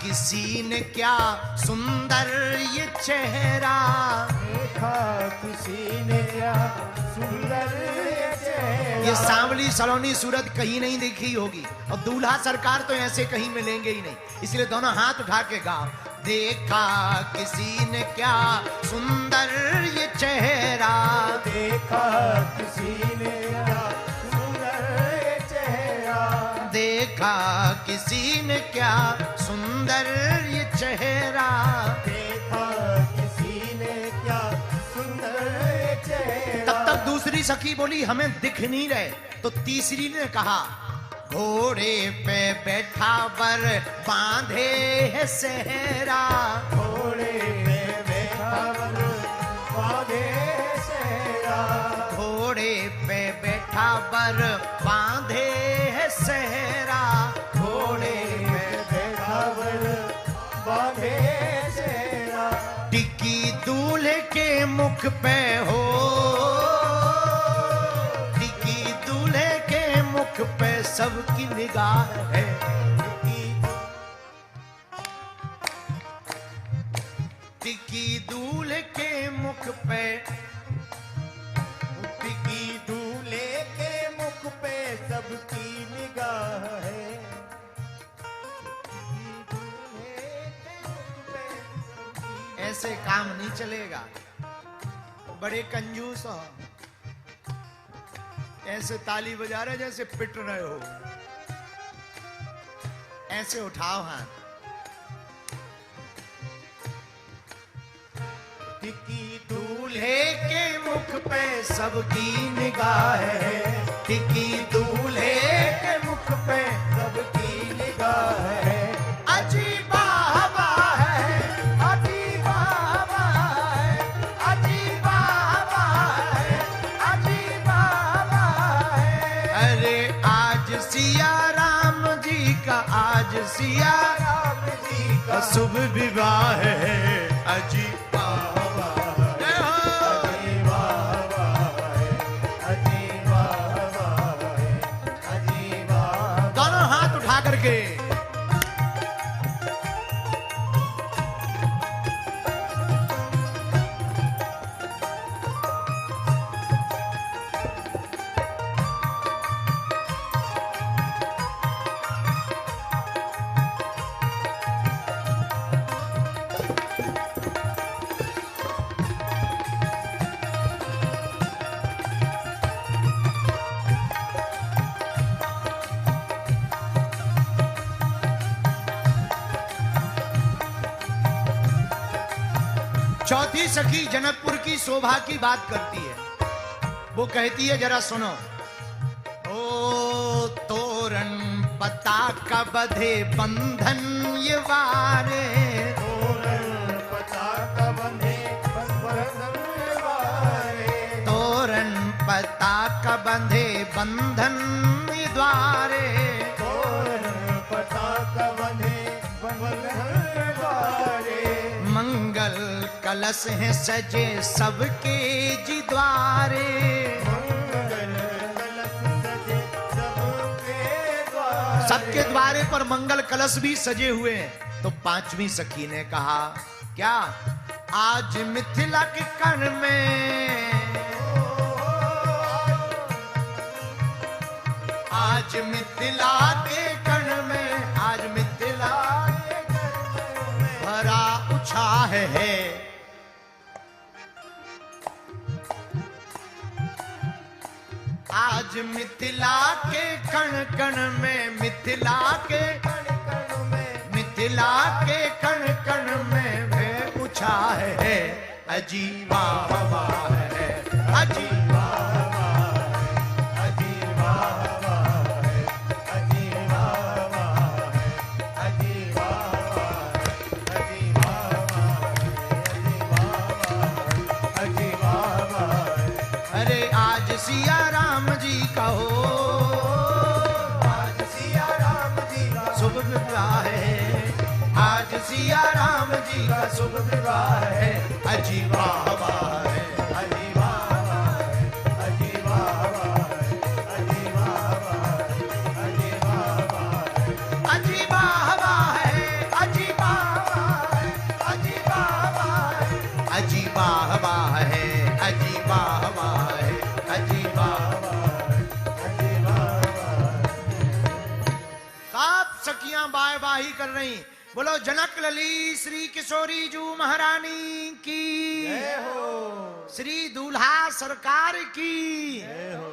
किसी ने क्या सुंदर ये चेहरा, देखा किसी ने क्या सुंदर ये चेहरा। ये सांवली सलोनी सूरत कहीं नहीं देखी होगी, और दूल्हा सरकार तो ऐसे कहीं मिलेंगे ही नहीं, इसलिए दोनों हाथ उठा के गाओ। देखा किसी ने क्या सुंदर ये चेहरा, देखा किसी ने क्या सुंदर ये चेहरा। देखा किसी ने क्या सुंदर ये चेहरा। देखा किसी ने क्या सुंदर ये चेहरा। तब तक दूसरी सखी बोली हमें दिख नहीं रहे, तो तीसरी ने कहा घोड़े पे बैठा बर बांधे है सेहरा, घोड़े पे बैठा बर बांधे सेहरा। घोड़े पे बैठा बर बांधे है सेहरा, घोड़े पे बैठा बर बांधे सेहरा। टिकी दूल्हे के मुख पे हो, टिकी दूल्हे के मुख पे सबकी निगाह है। टिकी दूल्हे के मुख पे, टिकी दूल्हे के मुख पे सबकी निगाह है। ऐसे काम नहीं चलेगा, बड़े कंजूस हो, ऐसे ताली बजा रहे जैसे पिट रहे हो, ऐसे उठाओ हाथ। टिकी दूल्हे के मुख पे सबकी निगाह है, टिकी दूल्हे के मुख पे सबकी निगाह है। अजीबा हवा है, अजीबा हवा है, अजीबा हवा है, अजीबा हवा है। अरे आज सिया राम जी का, आज सिया राम जी का शुभ विवाह है। अजीबा हवा है, अजीबा हवा है, अजीबा हवा है, अजीबा हवा। दोनों हाथ उठा करके चौथी सखी जनकपुर की शोभा की बात करती है। वो कहती है जरा सुनो। ओ तोरण पता का बधे बंधन ये वारे, तोरण पता का बंधे बंधन वारे। तोरण पता का बंधे बंधन ये द्वारे, तोरण पता का बंधे बंधन वारे। मंगल कलश है सजे सबके जी द्वारे, मंगल कलश सजे सबके द्वारे। सबके द्वारे पर मंगल कलश भी सजे हुए हैं। तो पांचवी सखी ने कहा क्या आज मिथिला के कण में, आज मिथिला के कण में, आज मिथिला के कण में भरा उत्साह है। आज मिथिला के कण कण में, मिथिला के कण कण में, मिथिला के कण कण में वे उत्साह है। अजीबा हवा है, अजीबा हवा है, अजीबा हवा है, अजीबा हवा है, अजीबा हवा है, अजीबा हवा है, अजीबा हवा है। अरे आज सिया राम जी का हो, आज सिया राम जी का शुभ विवाह है, आज सिया राम जी का शुभ विवाह है। अजीबा हवा है, अजीबा हवा है, अजीबा हवा है, अजीबा हवा है, अजीबा हवा है, अजीबा हवा है, अजीबा वाही कर रही। बोलो जनक लली श्री किशोरी जू महारानी की जय हो, श्री दूल्हा सरकार की जय हो,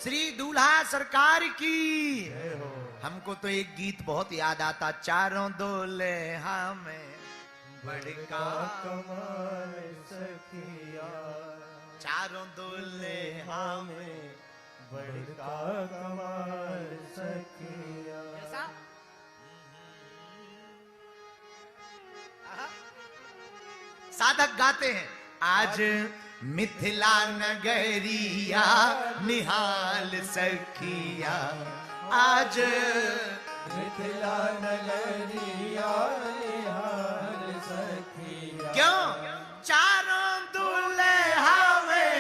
श्री दूल्हा सरकार की। जय हो। हमको तो एक गीत बहुत याद आता, चारों दुल्हा में बड़का कमाल सखिया, चारों दुल्हा हमें बड़का कमाल सखिया। ऐसा साधक गाते हैं, आज मिथिला नगरिया निहाल सखिया, आज मिथिला नगरिया निहाल सखिया। क्यों चारों दुल्हा में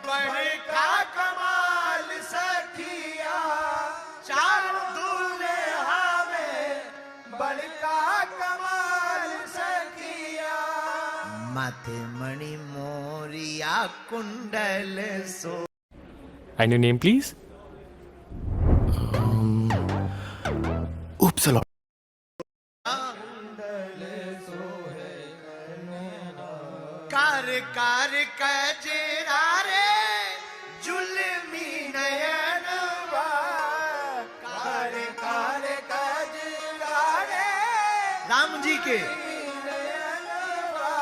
बड़का कमाल सखिया, चारों दुल्हा में बड़का कमाल सखिया। माथे मणि मोरिया कुंडल सो। And your name, please? Oops, a lot. कार कार कजरा रे जुल्मी नयनवा, कार कार कजरा रे राम जी के नयनवा।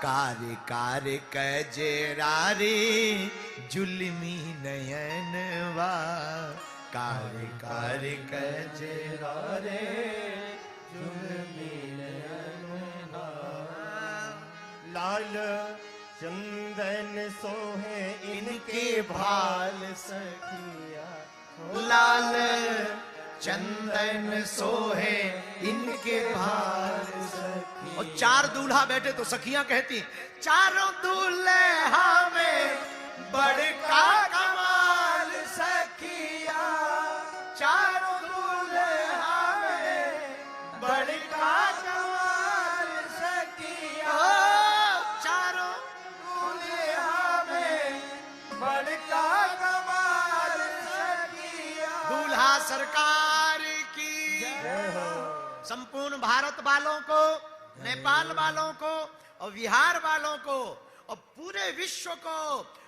कार कार कजरा रे जुल्मी नयनवा, कार कार कजरा रे जुल्मी नयनवा। लाल चंदन सोहे इनके भाल सखिया। लाल चंदन सोहे इनके भाल सखिया। और चार दूल्हा बैठे तो सखियां कहती, चारों दूल्हा में बड़का कमाल सखिया, चारों दूल्हा में बड़का कमाल सखिया, चारों दूल्हा में बड़का कमाल सखिया। दूल्हा सरकार की। जय हो। संपूर्ण भारत वालों को, नेपाल वालों को और बिहार वालों को और पूरे विश्व को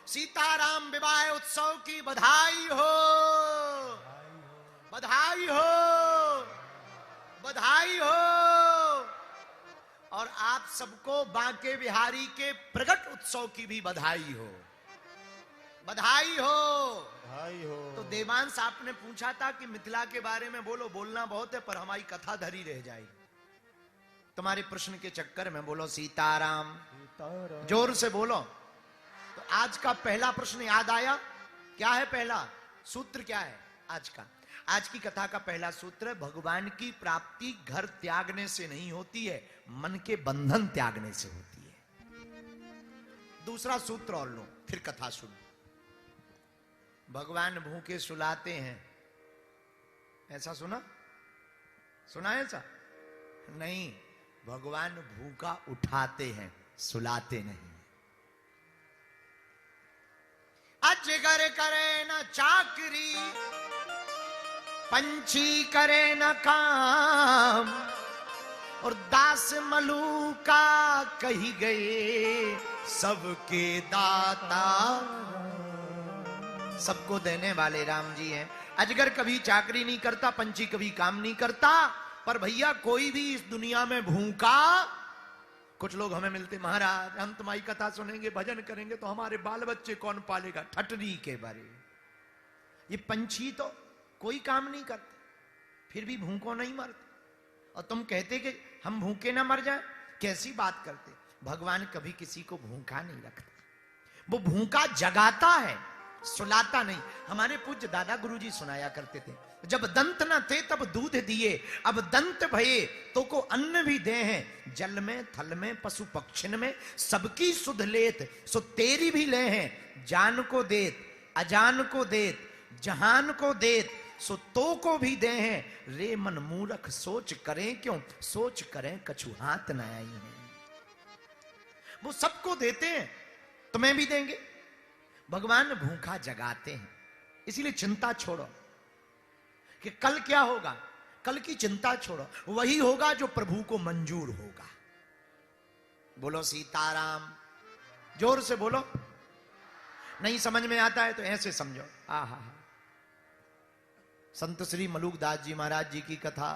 सीताराम विवाह उत्सव की बधाई हो, बधाई हो, बधाई हो। और आप सबको बांके बिहारी के प्रगट उत्सव की भी बधाई हो, बधाई हो। भाई हो। तो देवांश आपने पूछा था कि मिथिला के बारे में बोलो, बोलना बहुत है पर हमारी कथा धरी रह जाएगी। तुम्हारे प्रश्न के चक्कर में बोलो सीताराम, सीताराम। जोर से बोलो। तो आज का पहला प्रश्न याद आया? क्या है पहला सूत्र? क्या है आज का? आज की कथा का पहला सूत्र है, भगवान की प्राप्ति घर त्यागने से नहीं होती है, मन के बंधन त्यागने से होती है। दूसरा सूत्र और लो, फिर कथा सुनो। भगवान भूखे सुलाते हैं, ऐसा सुना? सुना है ऐसा? नहीं, भगवान भूखा उठाते हैं, सुलाते नहीं। अजगर करे न चाकरी, पंछी करे न काम, और दास मलूका कही गए सबके दाता। सबको देने वाले राम जी हैं। अजगर कभी चाकरी नहीं करता, पंछी कभी काम नहीं करता, पर भैया कोई भी इस दुनिया में भूखा। कुछ लोग हमें मिलते, महाराज हम तुम्हारी कथा सुनेंगे, भजन करेंगे तो हमारे बाल बच्चे कौन पालेगा? ठटरी के बारे। ये पंछी तो कोई काम नहीं करते, फिर भी भूखों नहीं मरते, और तुम कहते कि हम भूखे ना मर जाए? कैसी बात करते? भगवान कभी किसी को भूखा नहीं रखता, वो भूखा जगाता है, सुलाता नहीं। हमारे पूज्य दादा गुरुजी सुनाया करते थे, जब दंत न थे तब दूध दिए, अब दंत भये तो को अन्न भी दे हैं। जल में थल में पशु पक्षिन में सबकी सुध लेत, सो तेरी भी ले हैं। जान को देत अजान को देत, जहान को देत, सो तो को भी दे हैं। रे मन मूर्ख सोच करें क्यों, सोच करें कछु हाथ न आई है। वो सबको देते हैं, तुम्हें भी देंगे। भगवान भूखा जगाते हैं, इसीलिए चिंता छोड़ो कि कल क्या होगा। कल की चिंता छोड़ो, वही होगा जो प्रभु को मंजूर होगा। बोलो सीताराम, जोर से बोलो। नहीं समझ में आता है तो ऐसे समझो। आहा, संत श्री मलुकदास जी महाराज जी की कथा।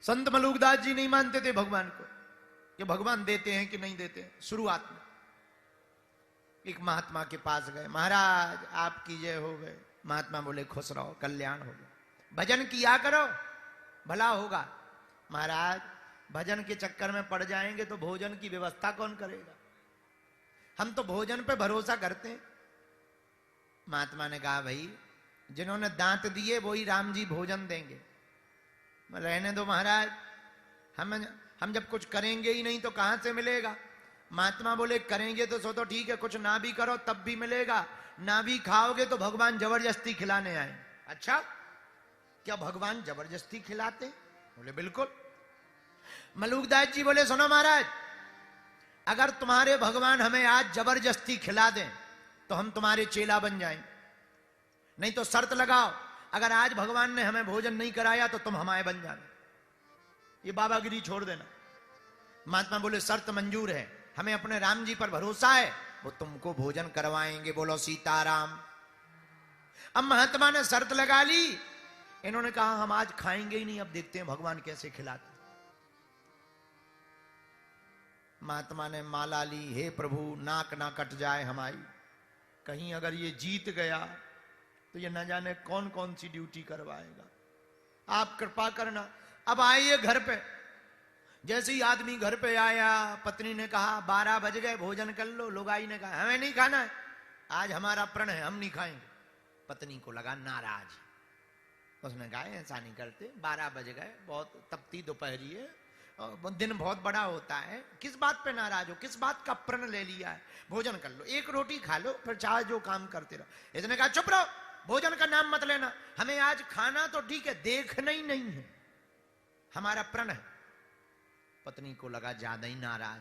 संत मलुकदास जी नहीं मानते थे भगवान को कि भगवान देते हैं कि नहीं देते। शुरुआत में एक महात्मा के पास गए, महाराज आपकी जय हो गए। महात्मा बोले खुश रहो, कल्याण हो गया, भजन किया करो भला होगा। महाराज भजन के चक्कर में पड़ जाएंगे तो भोजन की व्यवस्था कौन करेगा? हम तो भोजन पे भरोसा करते हैं। महात्मा ने कहा भाई जिन्होंने दांत दिए वही राम जी भोजन देंगे, रहने दो महाराज, हम जब कुछ करेंगे ही नहीं तो कहां से मिलेगा? महात्मा बोले करेंगे तो सो तो ठीक है, कुछ ना भी करो तब भी मिलेगा, ना भी खाओगे तो भगवान जबरदस्ती खिलाने आए। अच्छा, क्या भगवान जबरदस्ती खिलाते? बोले बिल्कुल। मलुकदास जी बोले सुनो महाराज, अगर तुम्हारे भगवान हमें आज जबरदस्ती खिला दें तो हम तुम्हारे चेला बन जाएं, नहीं तो शर्त लगाओ, अगर आज भगवान ने हमें भोजन नहीं कराया तो तुम हमारे बन जाना, ये बाबागिरी छोड़ देना। महात्मा बोले शर्त मंजूर है, हमें अपने राम जी पर भरोसा है, वो तुमको भोजन करवाएंगे। बोलो सीताराम। अब महात्मा ने शर्त लगा ली, इन्होंने कहा हम आज खाएंगे ही नहीं, अब देखते हैं भगवान कैसे खिलाते। महात्मा ने माला ली, हे प्रभु नाक ना कट जाए हमारी, कहीं अगर ये जीत गया तो ये न जाने कौन कौन सी ड्यूटी करवाएगा, आप कृपा करना। अब आइए घर पे। जैसे ही आदमी घर पे आया, पत्नी ने कहा 12 बज गए भोजन कर लो। लुगाई ने कहा हमें नहीं खाना है, आज हमारा प्रण है, हम नहीं खाएंगे। पत्नी को लगा नाराज, उसने कहा ऐसा नहीं करते, 12 बज गए, बहुत तपती दोपहरी है, दिन बहुत बड़ा होता है, किस बात पे नाराज हो, किस बात का प्रण ले लिया है, भोजन कर लो, एक रोटी खा लो, फिर चाहे जो काम करते रहो। इसने कहा चुप रहो, भोजन का नाम मत लेना, हमें आज खाना तो ठीक है, देखना ही नहीं है, हमारा प्रण है। पत्नी को लगा ज्यादा ही नाराज।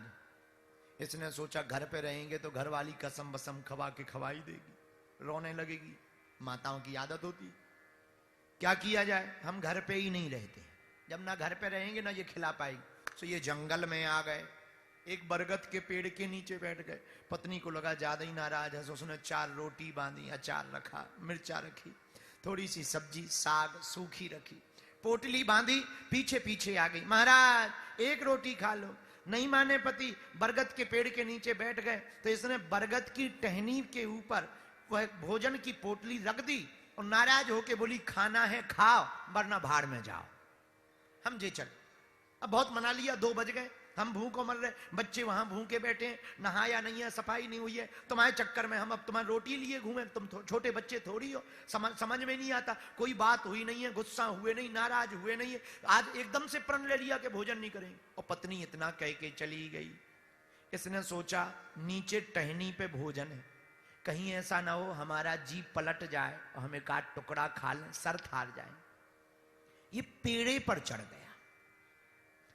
इसने सोचा घर पे रहेंगे तो घर वाली कसम बसम खवा के खवाई देगी, रोने लगेगी, माताओं की आदत होती। क्या किया जाए, हम घर पे ही नहीं रहते, जब ना घर पे रहेंगे ना ये खिला पाएगी। तो ये जंगल में आ गए, एक बरगद के पेड़ के नीचे बैठ गए। पत्नी को लगा ज्यादा ही नाराज है, तो उसने 4 रोटी बांधी, अचार रखा, मिर्चा रखी, थोड़ी सी सब्जी साग सूखी रखी, पोटली बांधी, पीछे पीछे आ गई। महाराज एक रोटी खा लो। नहीं माने पति, बरगद के पेड़ के नीचे बैठ गए तो इसने बरगद की टहनी के ऊपर वह भोजन की पोटली रख दी और नाराज होके बोली खाना है खाओ वरना भाड़ में जाओ, हम जे चल। अब बहुत मना लिया, 2 बज गए, हम भूखों मर रहे, बच्चे वहां भूखे बैठे हैं, नहाया नहीं है, सफाई नहीं हुई है, तुम्हारे चक्कर में हम अब तुम्हारी रोटी लिए घूमे, तुम छोटे बच्चे थोड़ी हो, समझ में नहीं आता, कोई बात हुई नहीं है, गुस्सा हुए नहीं, नाराज हुए नहीं है, आज एकदम से प्रण ले लिया कि भोजन नहीं करेंगे। और पत्नी इतना कह के चली गई। इसने सोचा नीचे टहनी पे भोजन है, कहीं ऐसा ना हो हमारा जीभ पलट जाए और हमें काट टुकड़ा खा लें, सर हार जाए। ये पेड़े पर चढ़ गया।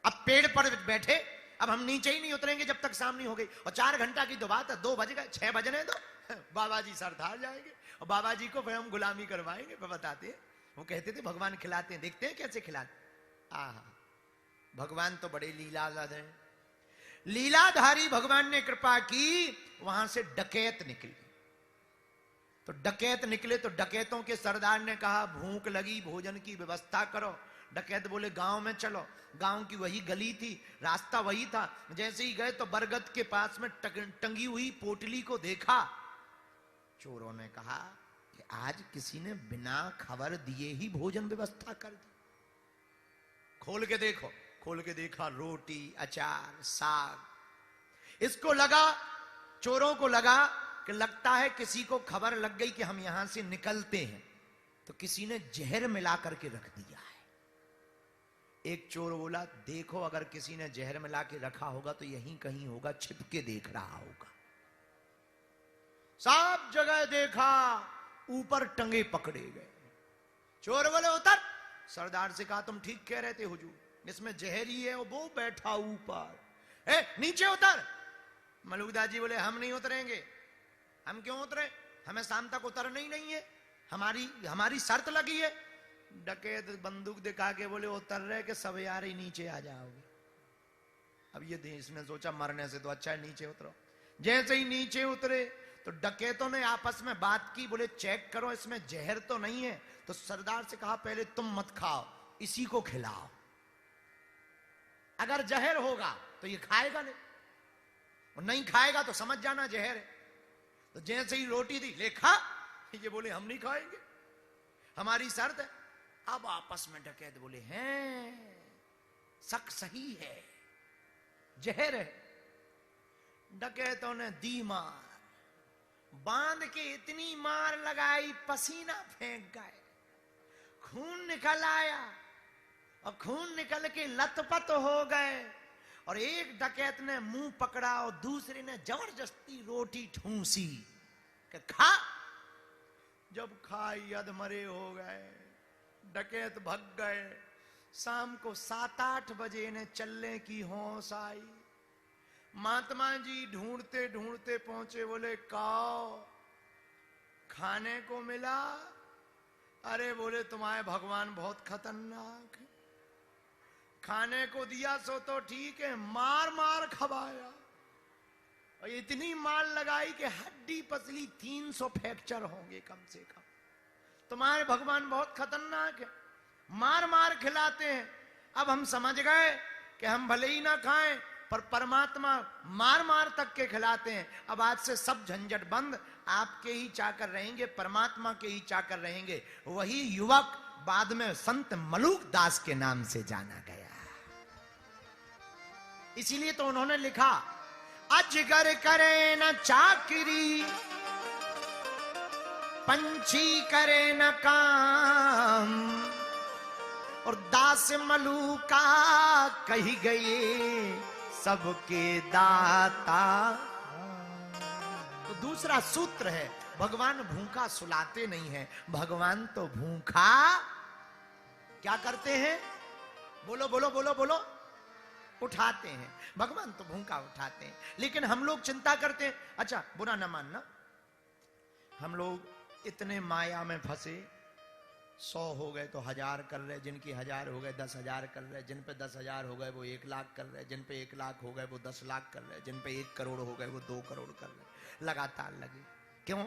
अब पेड़ पर बैठे, अब हम नीचे ही नहीं उतरेंगे जब तक शाम नहीं हो गई। और 4 घंटा की तो बात है, 2 बज गए, 6 बजने दो, बाबा जी सर हार जाएंगे और बाबा जी को फिर हम गुलामी करवाएंगे। फिर बताते हैं, वो कहते थे भगवान खिलाते हैं, देखते हैं कैसे खिलाते। आहा, भगवान तो बड़े लीलाधारी हैं। लीलाधारी भगवान ने कृपा की, वहां से डकैत निकले। तो डकैत निकले तो डकैतों के सरदार ने कहा भूख लगी, भोजन की व्यवस्था करो। डकैत बोले गांव में चलो। गांव की वही गली थी, रास्ता वही था। जैसे ही गए तो बरगद के पास में टंगी हुई पोटली को देखा। चोरों ने कहा कि आज किसी ने बिना खबर दिए ही भोजन व्यवस्था कर दी। खोल के देखो, खोल के देखा, रोटी अचार साग। इसको लगा, चोरों को लगा कि लगता है किसी को खबर लग गई कि हम यहां से निकलते हैं, तो किसी ने जहर मिला करके रख दिया है। एक चोर बोला देखो अगर किसी ने जहर मिला के रखा होगा तो यहीं कहीं होगा, छिप के देख रहा होगा। सब जगह देखा, ऊपर टंगे पकड़े गए। चोर बोले उतर। सरदार से कहा तुम ठीक कह रहे थे हुजूर, इसमें जहर ही है, वो बैठा ऊपर। नीचे उतर। मलुकदास जी बोले हम नहीं उतरेंगे। हम क्यों उतरे, हमें शाम तक उतरना ही नहीं है। हमारी हमारी शर्त लगी है। डकैत बंदूक दिखा के बोले उतर रहे कि सब यार ही नीचे आ जाओगे। अब ये देश ने सोचा मरने से तो अच्छा है नीचे उतरो। जैसे ही नीचे उतरे तो डकैतों ने आपस में बात की, बोले चेक करो इसमें जहर तो नहीं है। तो सरदार से कहा पहले तुम मत खाओ, इसी को खिलाओ, अगर जहर होगा तो ये खाएगा नहीं, और नहीं खाएगा तो समझ जाना जहर है। तो जैसे ही रोटी दी, ले खा, ये बोले हम नहीं खाएंगे, हमारी शर्त है। अब आपस में डकैत बोले हैं शक सही है, जहर है। डकैतों ने दी मार, बांध के इतनी मार लगाई पसीना फेंक गए, खून निकल आया, और खून निकल के लथपथ हो गए। और एक डकैत ने मुंह पकड़ा और दूसरे ने जबरदस्ती रोटी ठूंसी कि खा। जब खाई अधमरे हो गए, डकैत भग गए। शाम को 7-8 बजे ने चलने की होश आई। महात्मा जी ढूंढते ढूंढते पहुंचे, बोले काओ खाने को मिला? अरे बोले तुम्हारे भगवान बहुत खतरनाक है, खाने को दिया सो तो ठीक है, मार मार खवाया, और इतनी मार लगाई कि हड्डी पसली 300 फ्रैक्चर होंगे कम से कम। तुम्हारे भगवान बहुत खतरनाक है, मार मार खिलाते हैं। अब हम समझ गए कि हम भले ही ना खाएं पर परमात्मा मार मार तक के खिलाते हैं। अब आज से सब झंझट बंद, आपके ही चाकर रहेंगे, परमात्मा के ही चाकर रहेंगे। वही युवक बाद में संत मलूक दास के नाम से जाना गया। इसीलिए तो उन्होंने लिखा, अजगर करे न चाकरी, पंछी करे न काम, और दास मलूका कही गए सबके दाता। तो दूसरा सूत्र है, भगवान भूखा सुलाते नहीं है, भगवान तो भूखा क्या करते हैं? बोलो बोलो बोलो बोलो, उठाते हैं। भगवान तो भूखा उठाते हैं। लेकिन हम लोग चिंता करते हैं। अच्छा बुरा न मानना, हम लोग इतने माया में फंसे, 100 हो गए तो 1000 कर रहे, जिनकी 1000 हो गए 10,000 कर रहे, जिन पे 10,000 हो गए वो 1 लाख कर रहे, जिन पे 1 लाख हो गए वो 10 लाख कर रहे, जिन पे 1 करोड़ हो गए वो 2 करोड़ कर रहे, लगातार लगे। क्यों?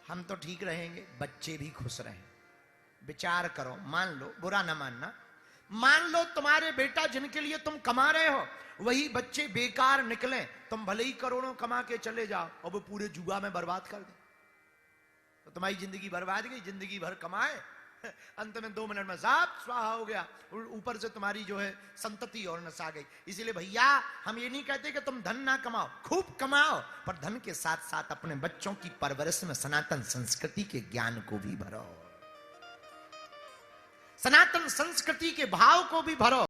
हम तो ठीक रहेंगे, बच्चे भी खुश रहें। विचार करो, मान लो, बुरा ना मानना, मान लो तुम्हारे बेटा जिनके लिए तुम कमा रहे हो वही बच्चे बेकार निकले, तुम भले ही करोड़ों कमा के चले जाओ और वो पूरे जुआ में बर्बाद कर दे, तो तुम्हारी जिंदगी बर्बाद गई। जिंदगी भर कमाए, अंत में 2 मिनट में साफ स्वाहा हो गया, ऊपर से तुम्हारी जो है संतति और नसा गई। इसीलिए भैया हम ये नहीं कहते कि तुम धन ना कमाओ, खूब कमाओ, पर धन के साथ साथ अपने बच्चों की परवरिश में सनातन संस्कृति के ज्ञान को भी भरो, सनातन संस्कृति के भाव को भी भरो।